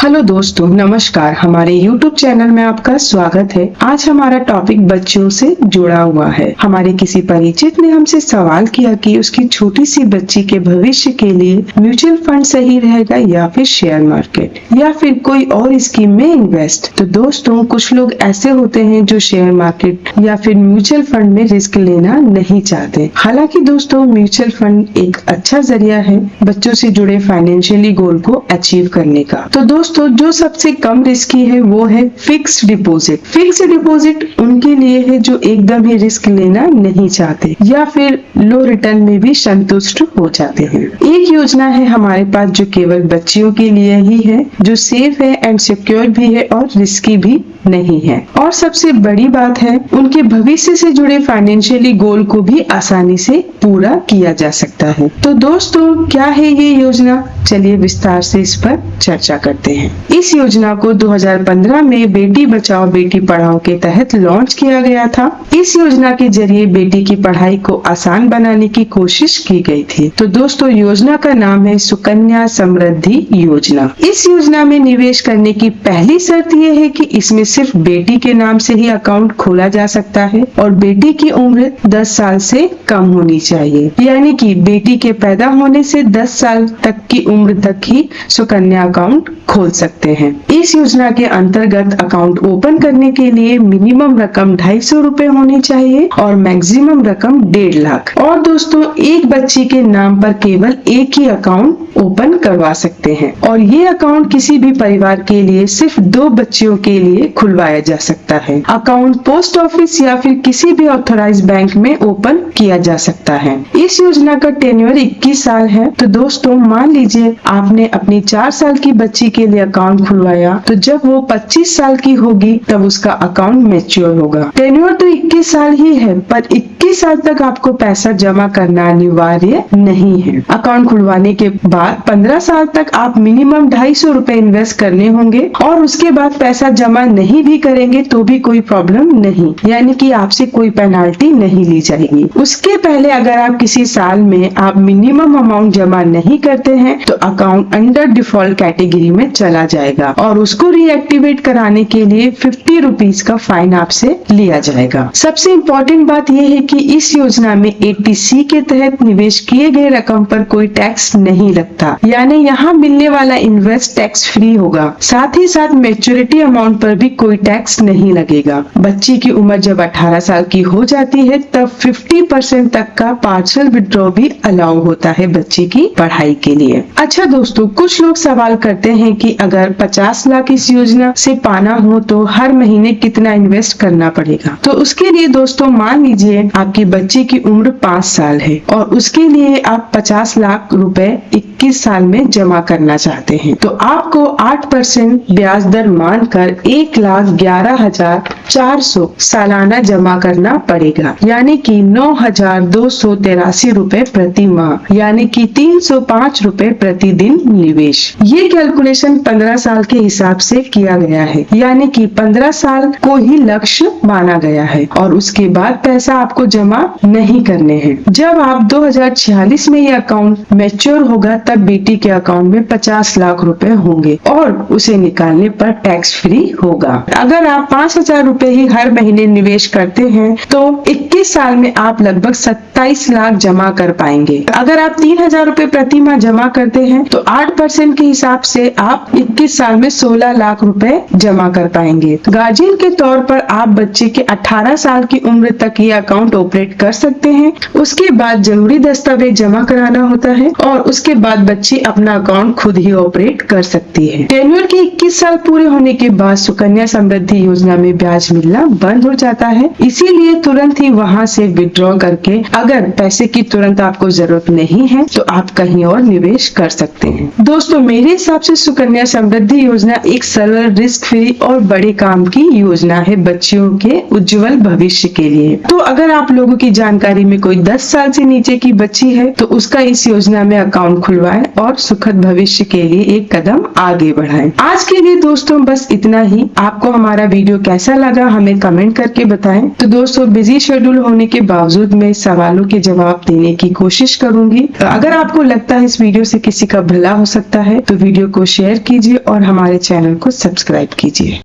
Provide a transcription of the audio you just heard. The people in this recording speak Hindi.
हेलो दोस्तों, नमस्कार। हमारे YouTube चैनल में आपका स्वागत है। आज हमारा टॉपिक बच्चों से जुड़ा हुआ है। हमारे किसी परिचित ने हमसे सवाल किया कि उसकी छोटी सी बच्ची के भविष्य के लिए म्यूचुअल फंड सही रहेगा या फिर शेयर मार्केट या फिर कोई और स्कीम में इन्वेस्ट। तो दोस्तों, कुछ लोग ऐसे होते हैं जो शेयर मार्केट या फिर म्यूचुअल फंड में रिस्क लेना नहीं चाहते। हालांकि दोस्तों, म्यूचुअल फंड एक अच्छा जरिया है बच्चों से जुड़े फाइनेंशियली गोल को अचीव करने का। तो दोस्तों, जो सबसे कम रिस्की है वो है फिक्स्ड डिपॉजिट। फिक्स्ड डिपॉजिट उनके लिए है जो एकदम ही रिस्क लेना नहीं चाहते या फिर लो रिटर्न में भी संतुष्ट हो जाते हैं। एक योजना है हमारे पास जो केवल बच्चियों के लिए ही है, जो सेफ है एंड सिक्योर भी है और रिस्की भी नहीं है। और सबसे बड़ी बात है, उनके भविष्य से जुड़े फाइनेंशियली गोल को भी आसानी से पूरा किया जा सकता है। तो दोस्तों, क्या है ये योजना? चलिए विस्तार से इस पर चर्चा करते हैं। इस योजना को 2015 में बेटी बचाओ बेटी पढ़ाओ के तहत लॉन्च किया गया था। इस योजना के जरिए बेटी की पढ़ाई को आसान बनाने की कोशिश की गई थी। तो दोस्तों, योजना का नाम है सुकन्या समृद्धि योजना। इस योजना में निवेश करने की पहली शर्त ये है कि इसमें सिर्फ बेटी के नाम से ही अकाउंट खोला जा सकता है और बेटी की उम्र 10 साल से कम होनी चाहिए। यानी कि बेटी के पैदा होने से 10 साल तक की उम्र तक ही सुकन्या अकाउंट खोल सकते हैं। इस योजना के अंतर्गत अकाउंट ओपन करने के लिए मिनिमम रकम 250 रूपए होनी चाहिए और मैक्सिमम रकम 1.5 लाख। और दोस्तों, एक बच्ची के नाम पर केवल एक ही अकाउंट ओपन करवा सकते हैं और ये अकाउंट किसी भी परिवार के लिए सिर्फ 2 बच्चियों के लिए खुलवाया जा सकता है। अकाउंट पोस्ट ऑफिस या फिर किसी भी ऑथराइज बैंक में ओपन किया जा सकता है। इस योजना का टेन्योर 21 साल है। तो दोस्तों, मान लीजिए आपने अपनी 4 साल की बच्ची के लिए अकाउंट खुलवाया, तो जब वो 25 साल की होगी तब उसका अकाउंट मैच्योर होगा। टेन्योर तो 21 साल ही है, पर 21 साल तक आपको पैसा जमा करना अनिवार्य नहीं है। अकाउंट खुलवाने के बाद 15 साल तक आप मिनिमम 250 रूपए इन्वेस्ट करने होंगे और उसके बाद पैसा जमा नहीं भी करेंगे तो भी कोई प्रॉब्लम नहीं, यानी कि आपसे कोई पेनाल्टी नहीं ली जाएगी। उसके पहले अगर आप किसी साल में आप मिनिमम अमाउंट जमा नहीं करते हैं तो अकाउंट अंडर डिफॉल्ट कैटेगरी में चला जाएगा और उसको रीएक्टिवेट कराने के लिए 50 रुपीज का फाइन आपसे लिया जाएगा। सबसे इम्पोर्टेंट बात यह है कि इस योजना में 80C के तहत निवेश किए गए रकम पर कोई टैक्स नहीं लगता, यानी यहाँ मिलने वाला इन्वेस्ट टैक्स फ्री होगा। साथ ही साथ मैच्योरिटी अमाउंट पर भी कोई टैक्स नहीं लगेगा। बच्ची की उम्र जब 18 साल की हो जाती है तब 50% तक का पार्शियल विड्रॉ भी अलाउ होता है बच्ची की पढ़ाई के लिए। अच्छा दोस्तों, कुछ लोग सवाल करते हैं कि अगर 50 लाख इस योजना से पाना हो तो हर महीने कितना इन्वेस्ट करना पड़ेगा? तो उसके लिए दोस्तों, मान लीजिए आपकी बच्ची की उम्र 5 साल है और उसके लिए आप 50 लाख रुपए 21 साल में जमा करना चाहते हैं, तो आपको 8% ब्याज दर मानकर 1,11,400 सालाना जमा करना पड़ेगा, यानी कि 9,283 रूपए प्रति माह, यानी कि 305 रूपए प्रतिदिन निवेश। ये कैलकुलेशन 15 साल के हिसाब से किया गया है, यानी कि 15 साल को ही लक्ष्य माना गया है और उसके बाद पैसा आपको जमा नहीं करने हैं। जब आप 2046 में ये अकाउंट मैच्योर होगा तब बेटी के अकाउंट में 50 लाख रुपए होंगे और उसे निकालने पर टैक्स फ्री होगा। अगर आप 5,000 रुपए ही हर महीने निवेश करते हैं तो 21 साल में आप लगभग 27 लाख जमा कर पाएंगे। अगर आप 3,000 रुपए प्रति माह जमा करते हैं तो 8% के हिसाब से आप 21 साल में 16 लाख रुपए जमा कर पाएंगे। गार्जियन के तौर पर आप बच्चे के 18 साल की उम्र तक ये अकाउंट ऑपरेट कर सकते हैं। उसके बाद जरूरी दस्तावेज जमा कराना होता है और उसके बाद बच्ची अपना अकाउंट खुद ही ऑपरेट कर सकती है। टेन्योर के 21 साल पूरे होने के बाद सुकन्या समृद्धि योजना में ब्याज मिलना बंद हो जाता है, इसीलिए तुरंत ही वहाँ से विड्रॉ करके अगर पैसे की तुरंत आपको जरूरत नहीं है तो आप कहीं और निवेश कर सकते हैं। दोस्तों, मेरे हिसाब से सुकन्या समृद्धि योजना एक सरल, रिस्क फ्री और बड़े काम की योजना है बच्चियों के उज्जवल भविष्य के लिए। तो अगर आप लोगों की जानकारी में कोई 10 साल से नीचे की बच्ची है तो उसका इस योजना में अकाउंट खुलवाएं और सुखद भविष्य के लिए एक कदम आगे बढ़ाएं। आज के लिए दोस्तों बस इतना ही। आपको हमारा वीडियो कैसा लगा हमें कमेंट करके बताएं। तो दोस्तों, बिजी शेड्यूल होने के बावजूद मैं सवालों के जवाब देने की कोशिश करूंगी। तो अगर आपको लगता है इस वीडियो से किसी का भला हो सकता है तो वीडियो को शेयर कीजिए और हमारे चैनल को सब्सक्राइब कीजिए।